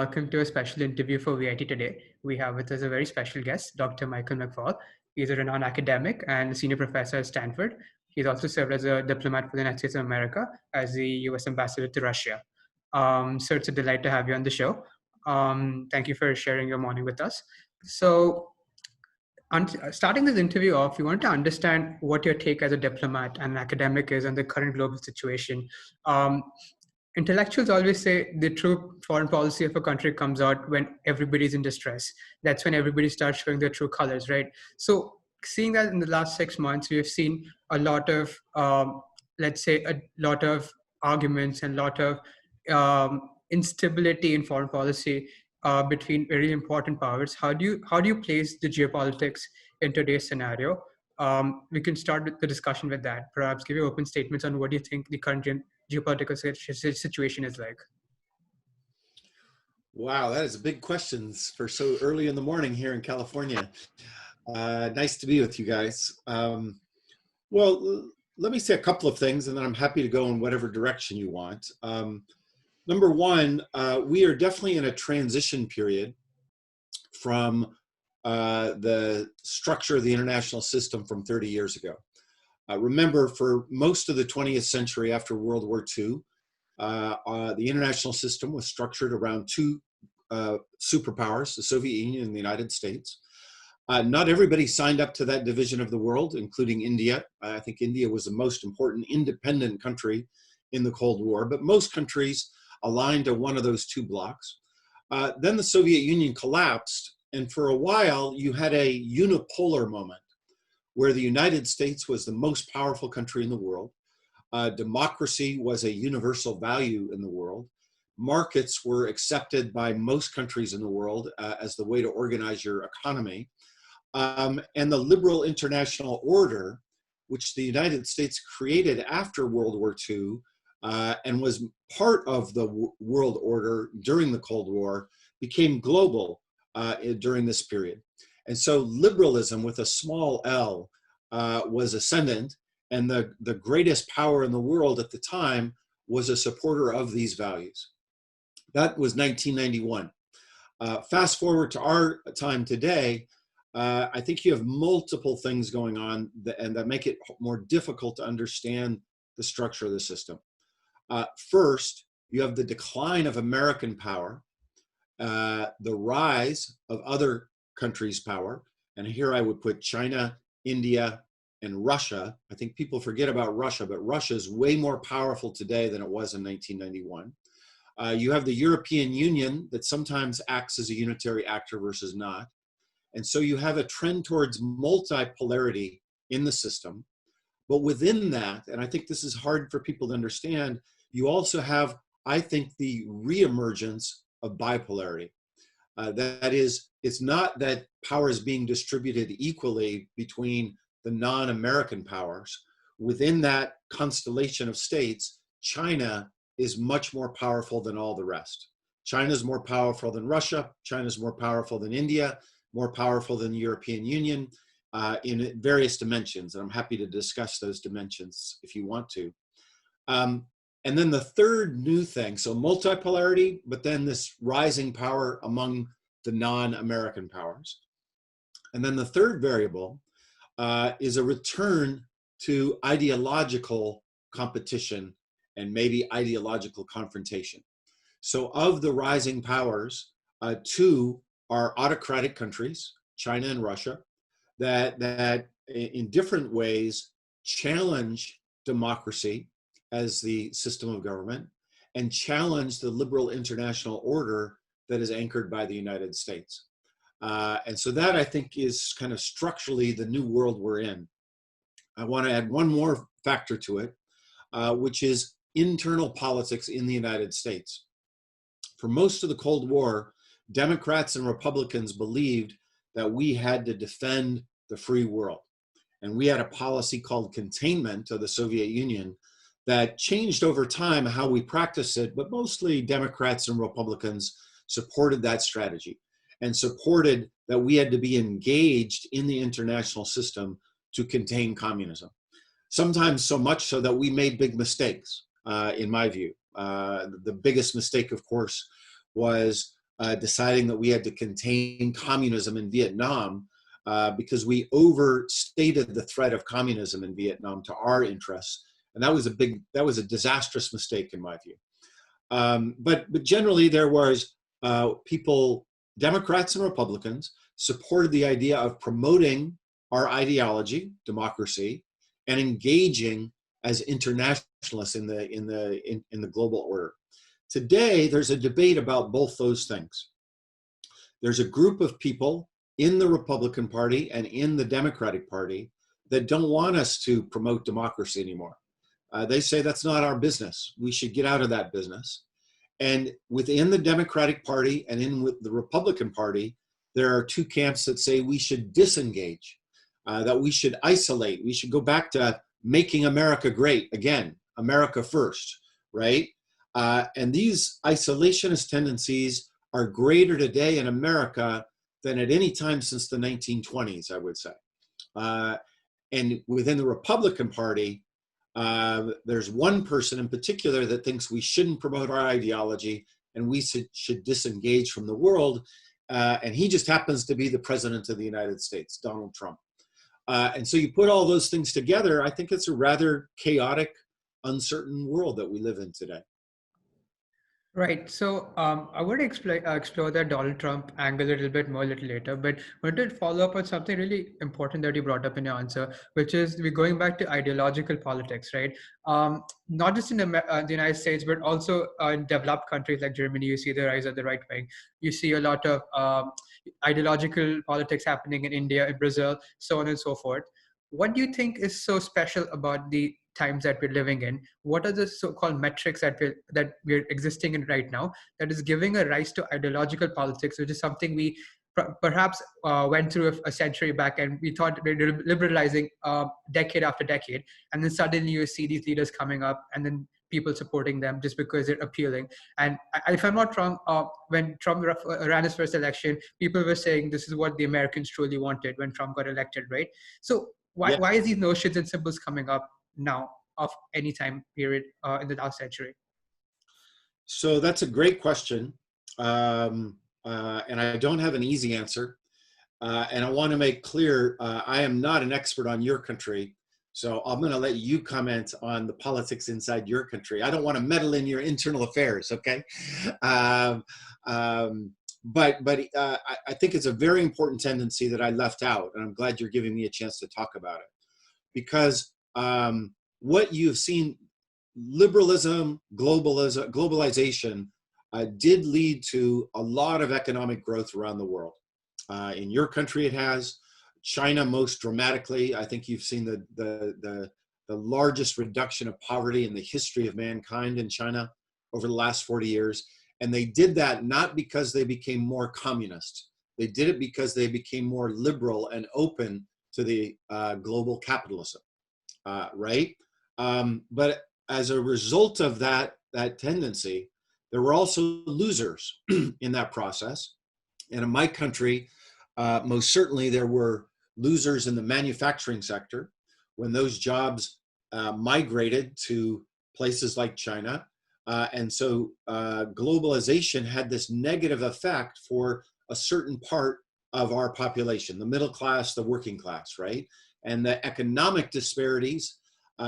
welcome to a special interview for VIT Today. We have with us a very special guest, Dr. Michael McFaul. He's a renowned academic and a senior professor at Stanford. He's also served as a diplomat for the United States of America as the U.S. ambassador to Russia. So it's a delight to have you on the show. Thank you for sharing your morning with us. So starting this interview off, we want to understand what your take as a diplomat and an academic is on the current global situation. Intellectuals always say the true foreign policy of a country comes out when everybody's in distress. That's when everybody starts showing their true colors, right? So seeing that in the last 6 months, we have seen a lot of, let's say, a lot of arguments and a lot of instability in foreign policy between very important powers. How do you place the geopolitics in today's scenario? We can start with the discussion with that. Perhaps give your open statements on what do you think the current geopolitical situation is like. Wow, that is big questions for so early in the morning here in California. Nice to be with you guys. Well, let me say a couple of things and then I'm happy to go in whatever direction you want. Number one, we are definitely in a transition period from the structure of the international system from 30 years ago. Remember, for most of the 20th century after World War II, the international system was structured around two superpowers, the Soviet Union and the United States. Not everybody signed up to that division of the world, including India. I think India was the most important independent country in the Cold War, but most countries aligned to one of those two blocks. Then the Soviet Union collapsed, and for a while you had a unipolar moment where the United States was the most powerful country in the world. Democracy was a universal value in the world. Markets were accepted by most countries in the world as the way to organize your economy. And the liberal international order, which the United States created after World War II and was part of the world order during the Cold War, became global during this period. And so liberalism with a small L was ascendant, and the greatest power in the world at the time was a supporter of these values. That was 1991. Fast forward to our time today, I think you have multiple things going on that make it more difficult to understand the structure of the system. First, you have the decline of American power, the rise of other countries' power, and here I would put China, India, and Russia. I think people forget about Russia, but Russia is way more powerful today than it was in 1991. You have the European Union that sometimes acts as a unitary actor versus not. And so you have a trend towards multipolarity in the system. But within that, and I think this is hard for people to understand, you also have, I think, the reemergence of bipolarity. That is, it's not that power is being distributed equally between the non-American powers. Within that constellation of states, China is much more powerful than all the rest. China is more powerful than Russia. China is more powerful than India, more powerful than the European Union in various dimensions. And I'm happy to discuss those dimensions if you want to. And then the third new thing, so multipolarity, but then this rising power among the non-American powers. And then the third variable is a return to ideological competition and maybe ideological confrontation. So of the rising powers, two are autocratic countries, China and Russia, that in different ways challenge democracy as the system of government and challenge the liberal international order that is anchored by the United States. And so that, I think, is kind of structurally the new world we're in. I want to add one more factor to it, which is internal politics in the United States. For most of the Cold War, Democrats and Republicans believed that we had to defend the free world. And we had a policy called containment of the Soviet Union that changed over time how we practice it, but mostly Democrats and Republicans supported that strategy and supported that we had to be engaged in the international system to contain communism. Sometimes so much so that we made big mistakes, in my view. The biggest mistake, of course, was deciding that we had to contain communism in Vietnam because we overstated the threat of communism in Vietnam to our interests. And that was a disastrous mistake in my view. But generally there was people, Democrats and Republicans, supported the idea of promoting our ideology, democracy, and engaging as internationalists in the global order. Today, there's a debate about both those things. There's a group of people in the Republican Party and in the Democratic Party that don't want us to promote democracy anymore. They say that's not our business. We should get out of that business. And within the Democratic Party and in the Republican Party, there are two camps that say we should disengage, that we should isolate. We should go back to making America great again, America first, right? And these isolationist tendencies are greater today in America than at any time since the 1920s, I would say. And within the Republican Party, there's one person in particular that thinks we shouldn't promote our ideology and we should disengage from the world. And he just happens to be the president of the United States, Donald Trump. And so you put all those things together, I think it's a rather chaotic, uncertain world that we live in today. Right. So I want to explore that Donald Trump angle a little bit more a little later, but I wanted to follow up on something really important that you brought up in your answer, which is we're going back to ideological politics, right? Not just in the United States, but also in developed countries like Germany, you see the rise of the right wing. You see a lot of ideological politics happening in India, in Brazil, so on and so forth. What do you think is so special about the times that we're living in? What are the so-called metrics that we're existing in right now that is giving a rise to ideological politics, which is something we perhaps went through a century back, and we thought we're liberalizing decade after decade, and then suddenly you see these leaders coming up and then people supporting them just because they're appealing. And if I'm not wrong, when Trump ran his first election, people were saying this is what the Americans truly wanted when Trump got elected, right? So why is these notions and symbols coming up now of any time period in the last century? So that's a great question. And I don't have an easy answer. And I want to make clear, I am not an expert on your country. So I'm going to let you comment on the politics inside your country. I don't want to meddle in your internal affairs, okay? But I think it's a very important tendency that I left out, and I'm glad you're giving me a chance to talk about it. Because what you've seen, liberalism, globalization, did lead to a lot of economic growth around the world. In your country, it has. China most dramatically. I think you've seen the largest reduction of poverty in the history of mankind in China over the last 40 years. And they did that not because they became more communist. They did it because they became more liberal and open to the global capitalism, right? But as a result of that tendency, there were also losers in that process. And in my country, most certainly there were losers in the manufacturing sector when those jobs migrated to places like China. And so globalization had this negative effect for a certain part of our population, the middle class, the working class, right? And the economic disparities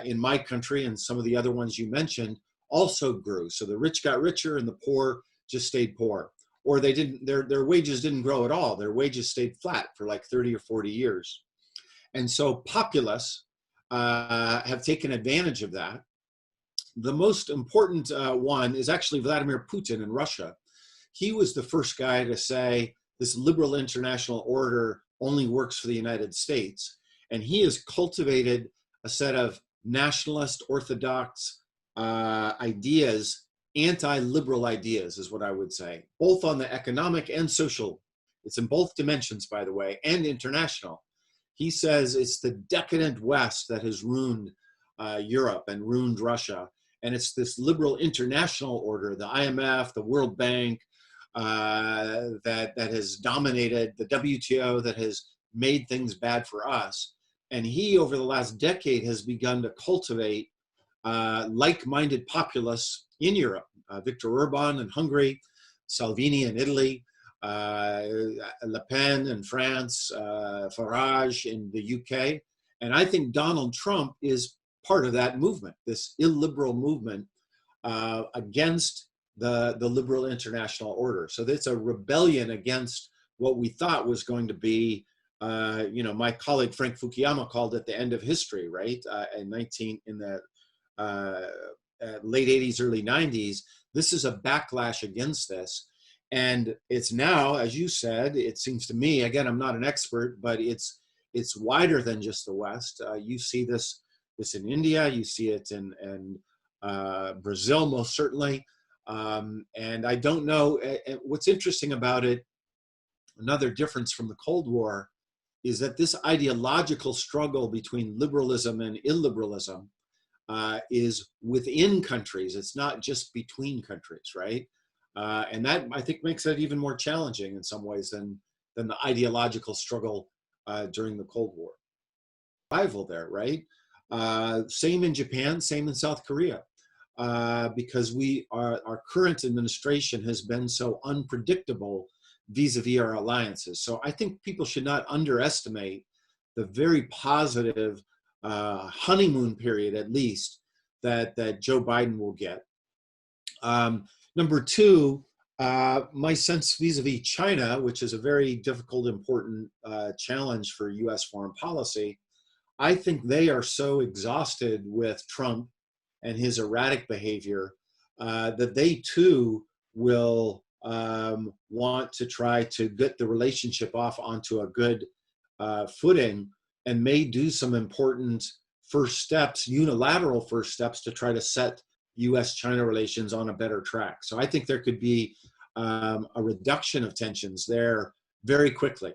in my country and some of the other ones you mentioned also grew. So the rich got richer and the poor just stayed poor. Or they didn't, their wages didn't grow at all. Their wages stayed flat for like 30 or 40 years. And so populists have taken advantage of that. The most important one is actually Vladimir Putin in Russia. He was the first guy to say this liberal international order only works for the United States. And he has cultivated a set of nationalist, orthodox ideas, anti-liberal ideas is what I would say, both on the economic and social. It's in both dimensions, by the way, and international. He says it's the decadent West that has ruined Europe and ruined Russia. And it's this liberal international order, the IMF, the World Bank, that has dominated the WTO, that has made things bad for us. And he, over the last decade, has begun to cultivate like-minded populists in Europe. Viktor Orban in Hungary, Salvini in Italy, Le Pen in France, Farage in the UK. And I think Donald Trump is part of that movement, this illiberal movement against the liberal international order. So it's a rebellion against what we thought was going to be, my colleague Frank Fukuyama called it the end of history, right? In the late 80s, early 90s. This is a backlash against this. And it's now, as you said, it seems to me, again, I'm not an expert, but it's wider than just the West. You see this in India, you see it in Brazil, most certainly. And I don't know, what's interesting about it, another difference from the Cold War, is that this ideological struggle between liberalism and illiberalism is within countries. It's not just between countries, right? And that, I think, makes it even more challenging in some ways than the ideological struggle during the Cold War. Rival there, right? Same in Japan, same in South Korea, because our current administration has been so unpredictable vis-a-vis our alliances. So I think people should not underestimate the very positive honeymoon period, at least, that Joe Biden will get. Number two, my sense vis-a-vis China, which is a very difficult, important challenge for US foreign policy, I think they are so exhausted with Trump and his erratic behavior that they too will want to try to get the relationship off onto a good footing, and may do some important first steps, unilateral first steps, to try to set US-China relations on a better track. So I think there could be a reduction of tensions there very quickly.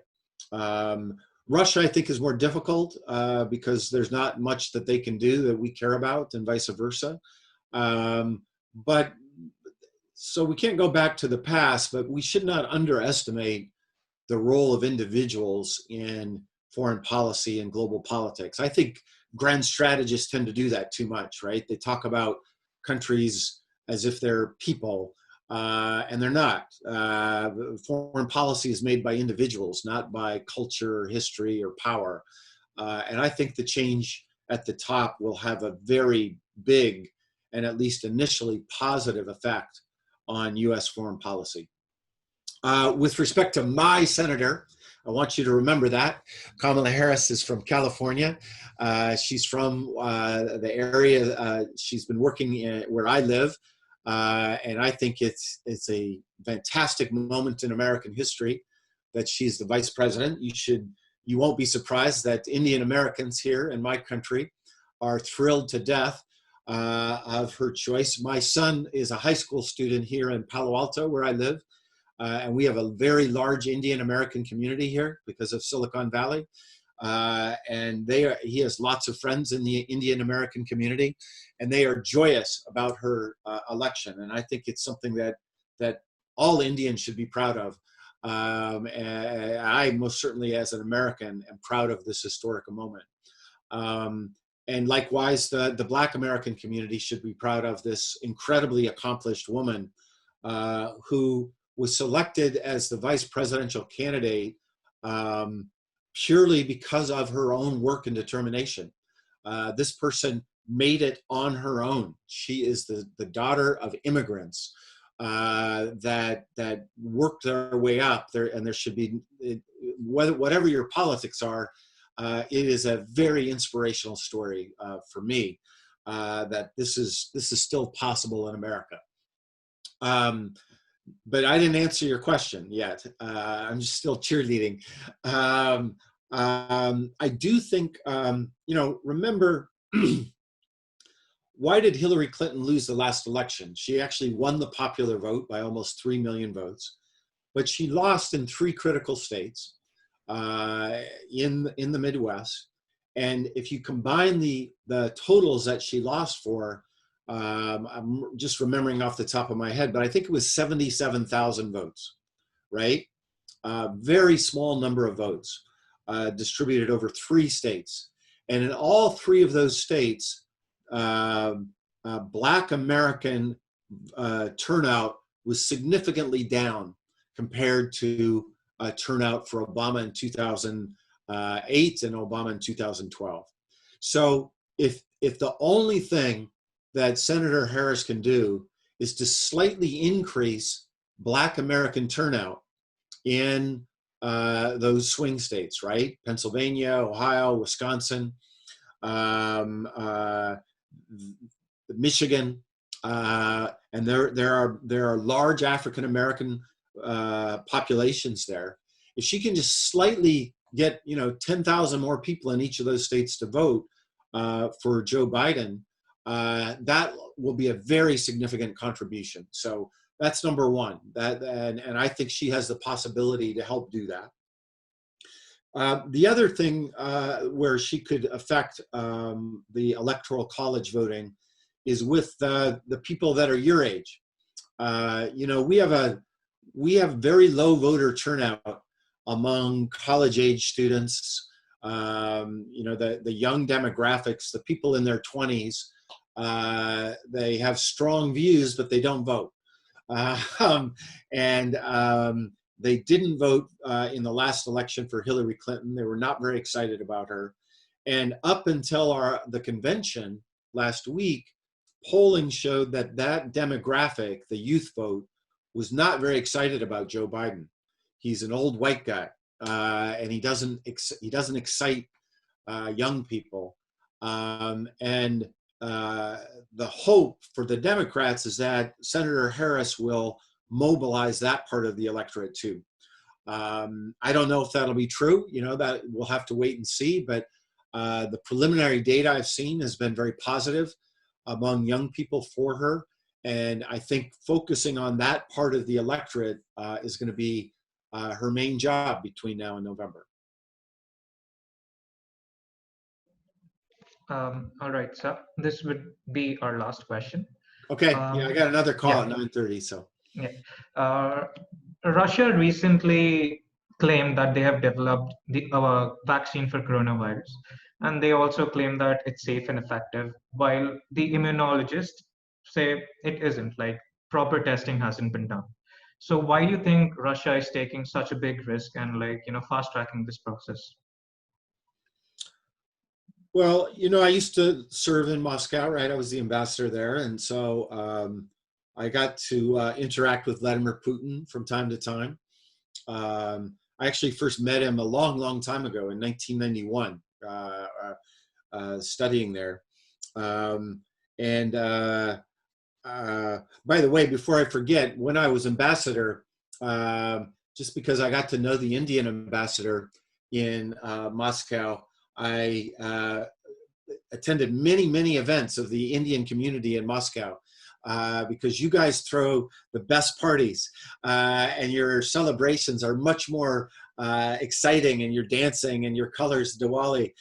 Russia, I think, is more difficult because there's not much that they can do that we care about, and vice versa. But so we can't go back to the past, but we should not underestimate the role of individuals in foreign policy and global politics. I think grand strategists tend to do that too much, right? They talk about countries as if they're people, and they're not. Foreign policy is made by individuals, not by culture, history, or power. And I think the change at the top will have a very big, and at least initially positive, effect on US foreign policy. With respect to my senator, I want you to remember that Kamala Harris is from California. She's from the area. She's been working where I live, and I think it's a fantastic moment in American history that she's the vice president. You won't be surprised that Indian Americans here in my country are thrilled to death of her choice. My son is a high school student here in Palo Alto, where I live. And we have a very large Indian American community here because of Silicon Valley. And he has lots of friends in the Indian American community, and they are joyous about her election. And I think it's something that all Indians should be proud of. And I most certainly, as an American, am proud of this historic moment. And likewise, the Black American community should be proud of this incredibly accomplished woman who was selected as the vice presidential candidate purely because of her own work and determination. This person made it on her own. She is the daughter of immigrants that worked their way up there, and there should be, whatever your politics are, it is a very inspirational story for me that this is still possible in America. But I didn't answer your question yet. I'm just still cheerleading. I do think, remember, why did Hillary Clinton lose the last election? She actually won the popular vote by almost 3 million votes, but she lost in 3 critical states in the Midwest. And if you combine the totals that she lost for, I'm just remembering off the top of my head, but I think it was 77,000 votes, right? Very small number of votes distributed over 3 states. And in all 3 of those states, Black American turnout was significantly down compared to turnout for Obama in 2008 and Obama in 2012. So if the only thing that Senator Harris can do is to slightly increase Black American turnout in those swing states, right? Pennsylvania, Ohio, Wisconsin, Michigan, and there are large African American populations there. If she can just slightly get 10,000 more people in each of those states to vote for Joe Biden, that will be a very significant contribution. So that's number one. And I think she has the possibility to help do that. The other thing where she could affect the electoral college voting is with the people that are your age. We have very low voter turnout among college age students. The young demographics, the people in their 20s, they have strong views, but they don't vote. They didn't vote in the last election for Hillary Clinton. They were not very excited about her. And up until the convention last week, polling showed that demographic, the youth vote, was not very excited about Joe Biden. He's an old white guy, and he doesn't excite young people. The hope for the Democrats is that Senator Harris will mobilize that part of the electorate too. I don't know if that'll be true. That we'll have to wait and see. But the preliminary data I've seen has been very positive among young people for her. And I think focusing on that part of the electorate is going to be her main job between now and November. All right, so this would be our last question. Okay, I got another call at 9:30, so. Yeah. Russia recently claimed that they have developed the vaccine for coronavirus, and they also claim that it's safe and effective, while the immunologists say it isn't, like proper testing hasn't been done. So why do you think Russia is taking such a big risk and fast tracking this process? Well, I used to serve in Moscow, right? I was the ambassador there. And so I got to interact with Vladimir Putin from time to time. I actually first met him a long, long time ago in 1991, studying there. By the way, before I forget, when I was ambassador, just because I got to know the Indian ambassador in Moscow, I attended many, many events of the Indian community in Moscow because you guys throw the best parties and your celebrations are much more exciting, and your dancing and your colors, Diwali.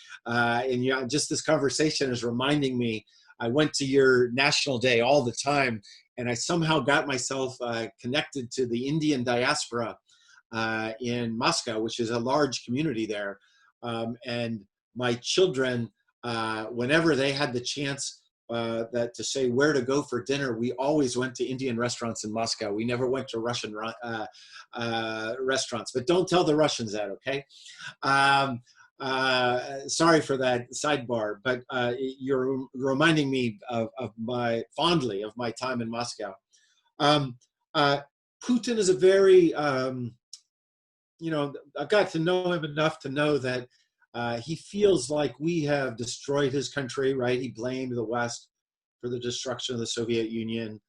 Just this conversation is reminding me, I went to your National Day all the time, and I somehow got myself connected to the Indian diaspora in Moscow, which is a large community there. And my children, whenever they had the chance to say where to go for dinner, we always went to Indian restaurants in Moscow. We never went to Russian restaurants, but don't tell the Russians that, okay? Sorry for that sidebar, but you're reminding me fondly of my time in Moscow. Putin is a very, I've got to know him enough to know that he feels like we have destroyed his country, right? He blamed the West for the destruction of the Soviet Union.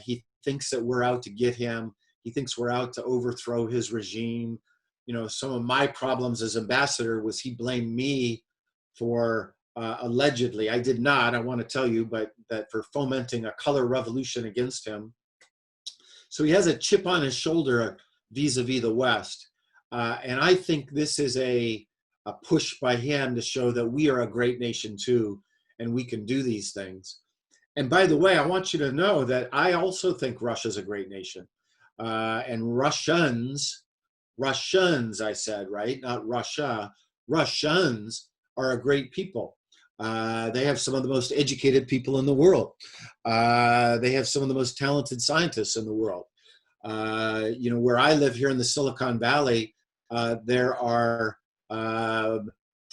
He thinks that we're out to get him. He thinks we're out to overthrow his regime. Some of my problems as ambassador was he blamed me for allegedly, I did not, I want to tell you, but that for fomenting a color revolution against him. So he has a chip on his shoulder vis-a-vis the West. And I think this is a push by him to show that we are a great nation too, and we can do these things. And by the way, I want you to know that I also think Russia's a great nation. And Russians, I said, right? Not Russia. Russians are a great people. They have some of the most educated people in the world. They have some of the most talented scientists in the world. You know, where I live here in the Silicon Valley, there are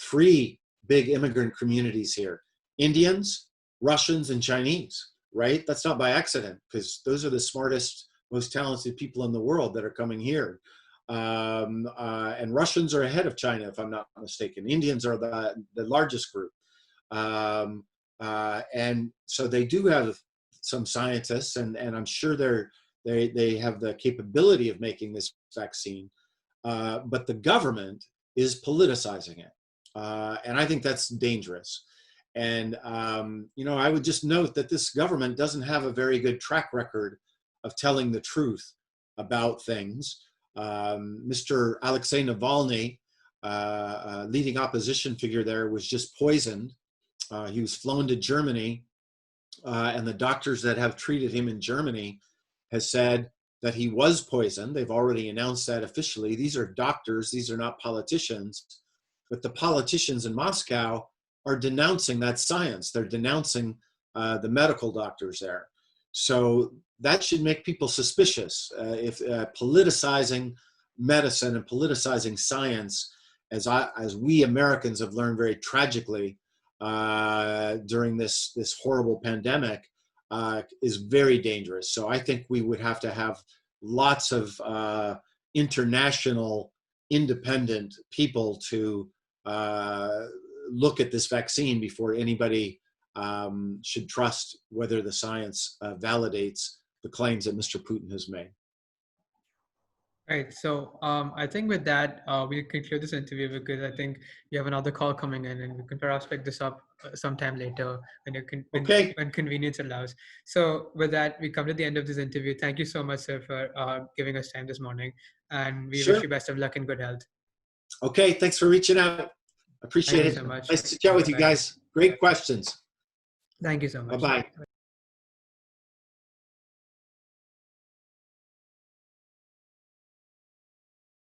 3 big immigrant communities here: Indians, Russians, and Chinese, right? That's not by accident, because those are the smartest, most talented people in the world that are coming here. And Russians are ahead of China, if I'm not mistaken. Indians are the largest group. And so they do have some scientists, and I'm sure they have the capability of making this vaccine, but the government is politicizing it. And I think that's dangerous. And, you know, I would just note that this government doesn't have a very good track record of telling the truth about things. Mr. Alexei Navalny, a leading opposition figure there, was just poisoned. He was flown to Germany, and the doctors that have treated him in Germany has said that he was poisoned. They've already announced that officially. These are doctors, these are not politicians. But the politicians in Moscow are denouncing that science. They're denouncing the medical doctors there. So that should make people suspicious. If politicizing medicine and politicizing science, as we Americans have learned very tragically during this horrible pandemic, is very dangerous. So I think we would have to have lots of international independent people to look at this vaccine before anybody should trust whether the science validates the claims that Mr. Putin has made. Right. So I think with that, we conclude this interview, because I think you have another call coming in, and we can perhaps pick this up sometime later when convenience allows. So with that, we come to the end of this interview. Thank you so much, sir, for giving us time this morning. And we wish you best of luck and good health. Okay. Thanks for reaching out. Appreciate it. So much. Nice to chat with you guys. Great questions. Thank you so much. Bye-bye.